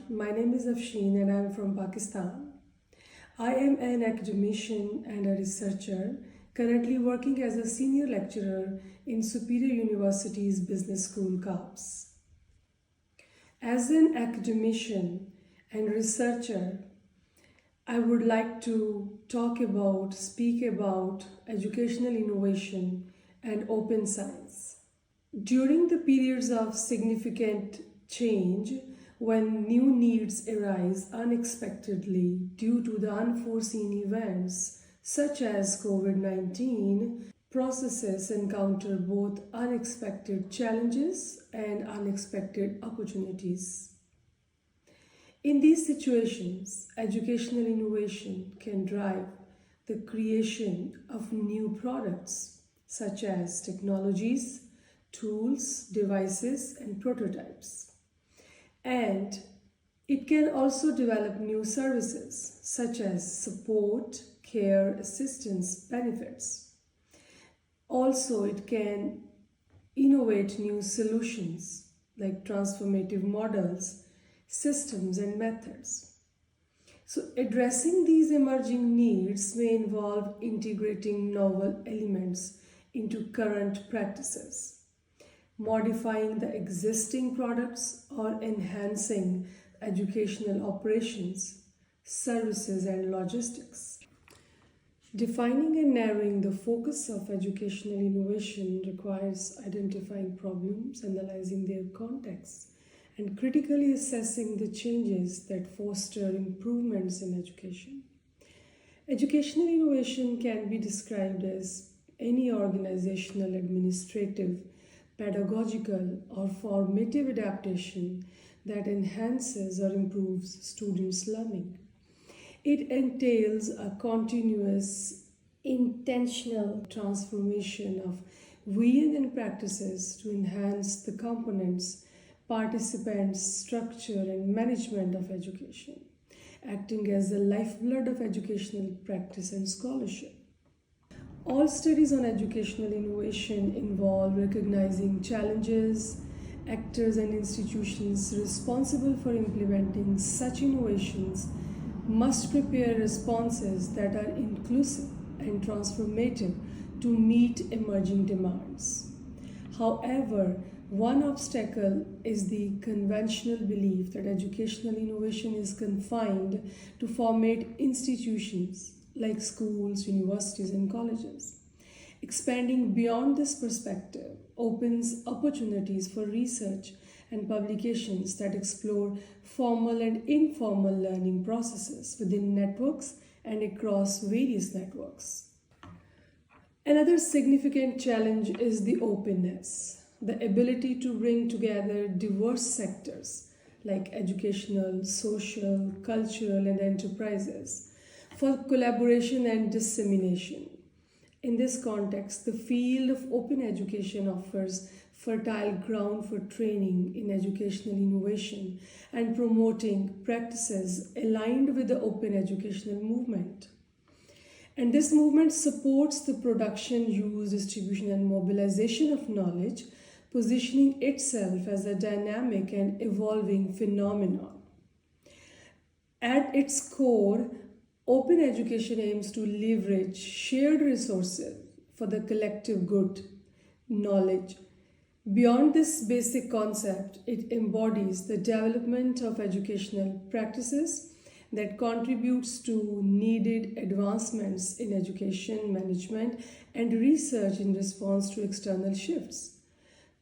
my name is Afshin and I am from Pakistan. I am an academician and a researcher, currently working as a senior lecturer in Superior University's Business School CAPS. As an academician and researcher, I would like to speak about educational innovation and open science. During the periods of significant change, when new needs arise unexpectedly due to the unforeseen events such as COVID 19, processes encounter both unexpected challenges and unexpected opportunities. In these situations, educational innovation can drive the creation of new products such as technologies, tools, devices, and prototypes. And it can also develop new services such as support, care, assistance, benefits. Also, it can innovate new solutions like transformative models, systems, and methods. So, addressing these emerging needs may involve integrating novel elements into current practices, modifying the existing products, or enhancing educational operations, services, and logistics. Defining and narrowing the focus of educational innovation requires identifying problems, analyzing their context, and critically assessing the changes that foster improvements in education. Educational innovation can be described as any organizational, administrative, pedagogical, or formative adaptation that enhances or improves students' learning. It entails a continuous, intentional transformation of views and practices to enhance the components, participants, structure, and management of education, acting as the lifeblood of educational practice and scholarship. All studies on educational innovation involve recognizing challenges, actors, and institutions responsible for implementing such innovations must prepare responses that are inclusive and transformative to meet emerging demands. However, one obstacle is the conventional belief that educational innovation is confined to formal institutions like schools, universities, and colleges. Expanding beyond this perspective opens opportunities for research and publications that explore formal and informal learning processes within networks and across various networks. Another significant challenge is the openness, the ability to bring together diverse sectors like educational, social, cultural, and enterprises for collaboration and dissemination. In this context, the field of open education offers fertile ground for training in educational innovation and promoting practices aligned with the open educational movement. And this movement supports the production, use, distribution, and mobilization of knowledge, positioning itself as a dynamic and evolving phenomenon. At its core, open education aims to leverage shared resources for the collective good, knowledge. Beyond this basic concept, it embodies the development of educational practices that contributes to needed advancements in education management and research in response to external shifts.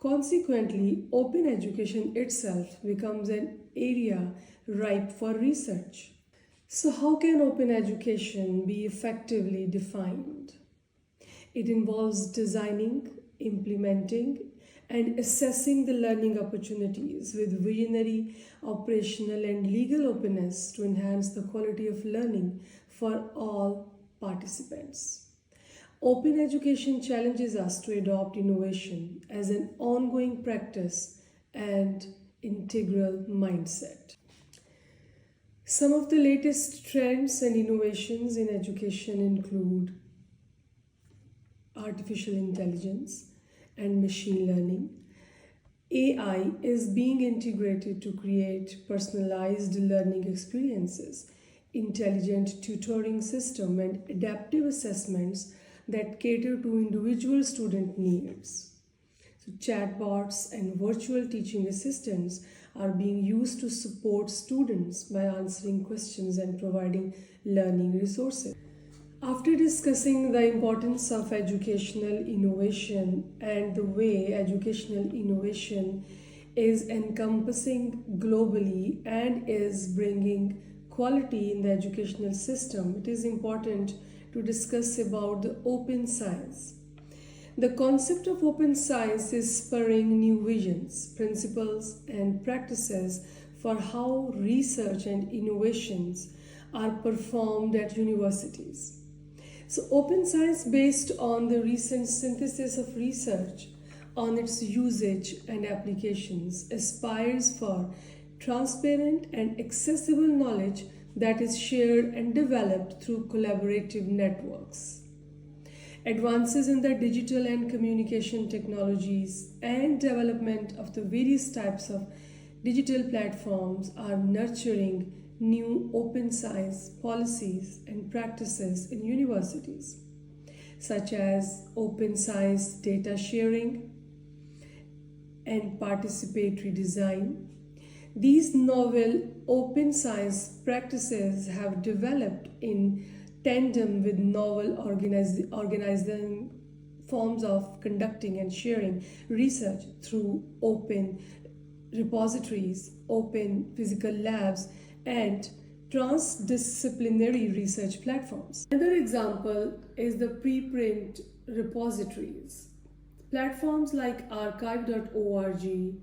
Consequently, open education itself becomes an area ripe for research. So, how can open education be effectively defined? It involves designing, implementing, and assessing the learning opportunities with visionary, operational, and legal openness to enhance the quality of learning for all participants. Open education challenges us to adopt innovation as an ongoing practice and integral mindset. Some of the latest trends and innovations in education include artificial intelligence and machine learning, AI is being integrated to create personalized learning experiences, intelligent tutoring system and adaptive assessments that cater to individual student needs. So chatbots and virtual teaching assistants are being used to support students by answering questions and providing learning resources. After discussing the importance of educational innovation and the way educational innovation is encompassing globally and is bringing quality in the educational system, it is important to discuss about the open science. The concept of open science is spurring new visions, principles, and practices for how research and innovations are performed at universities. So, open science, based on the recent synthesis of research on its usage and applications, aspires for transparent and accessible knowledge that is shared and developed through collaborative networks. Advances in the digital and communication technologies and development of the various types of digital platforms are nurturing new open science policies and practices in universities, such as open science data sharing and participatory design. These novel open science practices have developed in tandem with novel organizing forms of conducting and sharing research through open repositories, open physical labs, and transdisciplinary research platforms. Another example is the preprint repositories. Platforms like archive.org,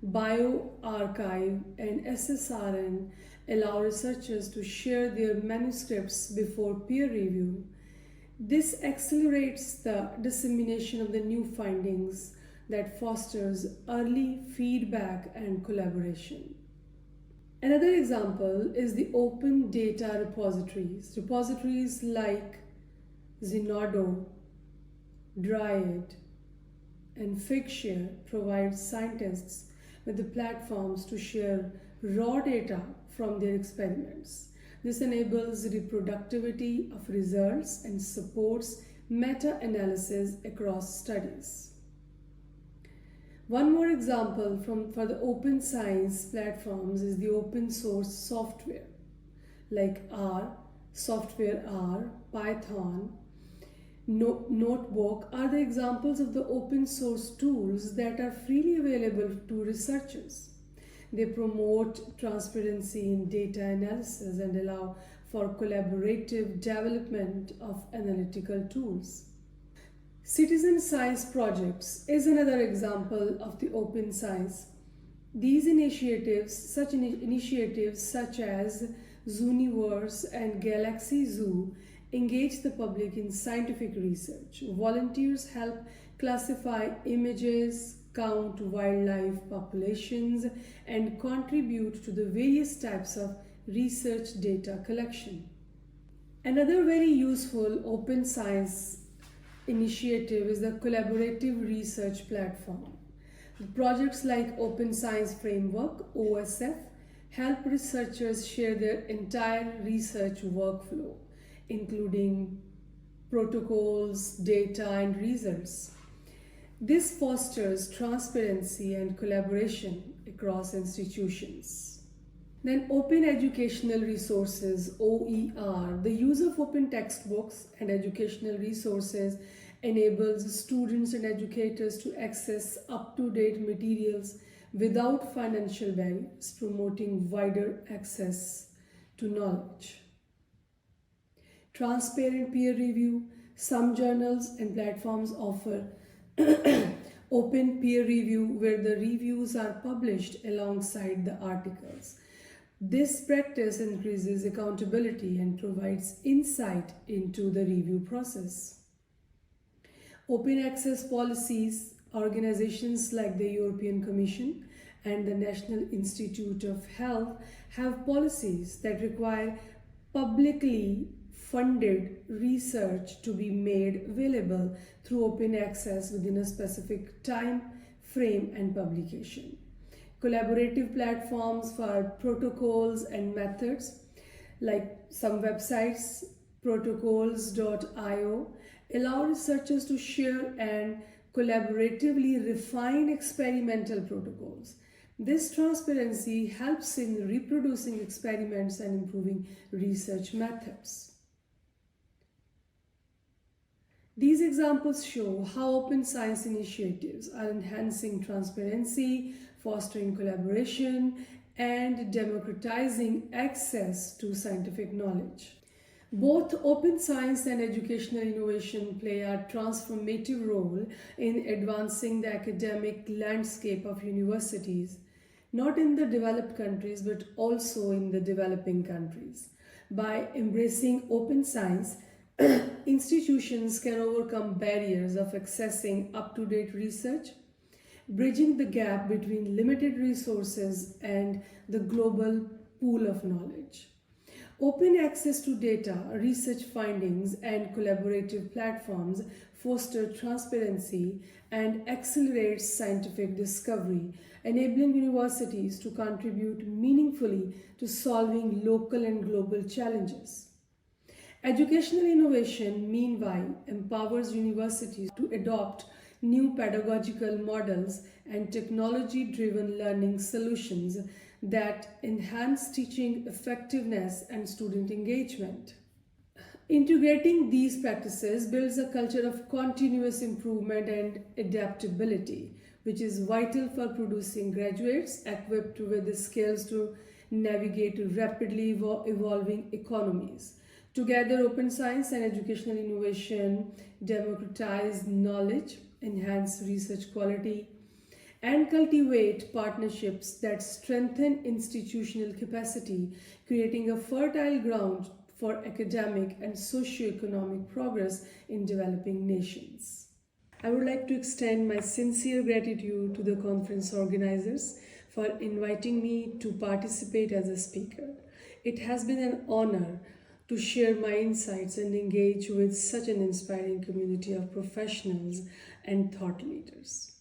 bioRxiv, and SSRN allow researchers to share their manuscripts before peer review. This accelerates the dissemination of the new findings that fosters early feedback and collaboration. Another example is the open data repositories. Repositories like Zenodo, Dryad, and Figshare provide scientists with the platforms to share raw data from their experiments. This enables reproducibility of results and supports meta-analysis across studies. One more example for the open science platforms is the open source software like R, Software R, Python, Notebook are the examples of the open source tools that are freely available to researchers. They promote transparency in data analysis and allow for collaborative development of analytical tools. Citizen science projects is another example of the open science. These initiatives such as Zooniverse and Galaxy Zoo engage the public in scientific research. Volunteers help classify images, count wildlife populations, and contribute to the various types of research data collection. Another very useful open science initiative is the collaborative research platform. Projects like Open Science Framework (OSF) help researchers share their entire research workflow, including protocols, data, and results. This fosters transparency and collaboration across institutions. Then open educational resources OER. The use of open textbooks and educational resources enables students and educators to access up-to-date materials without financial barriers, promoting wider access to knowledge. Transparent peer review. Some journals and platforms offer open peer review where the reviews are published alongside the articles. This practice increases accountability and provides insight into the review process. Open access policies. Organizations like the European Commission and the National Institute of Health have policies that require publicly funded research to be made available through open access within a specific time frame, and publication. Collaborative platforms for protocols and methods, like some websites, protocols.io, allow researchers to share and collaboratively refine experimental protocols. This transparency helps in reproducing experiments and improving research methods. These examples show how open science initiatives are enhancing transparency, fostering collaboration, and democratizing access to scientific knowledge. Both open science and educational innovation play a transformative role in advancing the academic landscape of universities, not in the developed countries but also in the developing countries. By embracing open science, institutions can overcome barriers of accessing up to date research, bridging the gap between limited resources and the global pool of knowledge. Open access to data, research findings, and collaborative platforms foster transparency and accelerate scientific discovery, enabling universities to contribute meaningfully to solving local and global challenges. Educational innovation, meanwhile, empowers universities to adopt new pedagogical models and technology driven learning solutions that enhance teaching effectiveness and student engagement. Integrating these practices builds a culture of continuous improvement and adaptability, which is vital for producing graduates equipped with the skills to navigate rapidly evolving economies. Together, open science and educational innovation democratize knowledge, enhance research quality, and cultivate partnerships that strengthen institutional capacity, creating a fertile ground for academic and socio-economic progress in developing nations. I would like to extend my sincere gratitude to the conference organizers for inviting me to participate as a speaker. It has been an honor to share my insights and engage with such an inspiring community of professionals and thought leaders.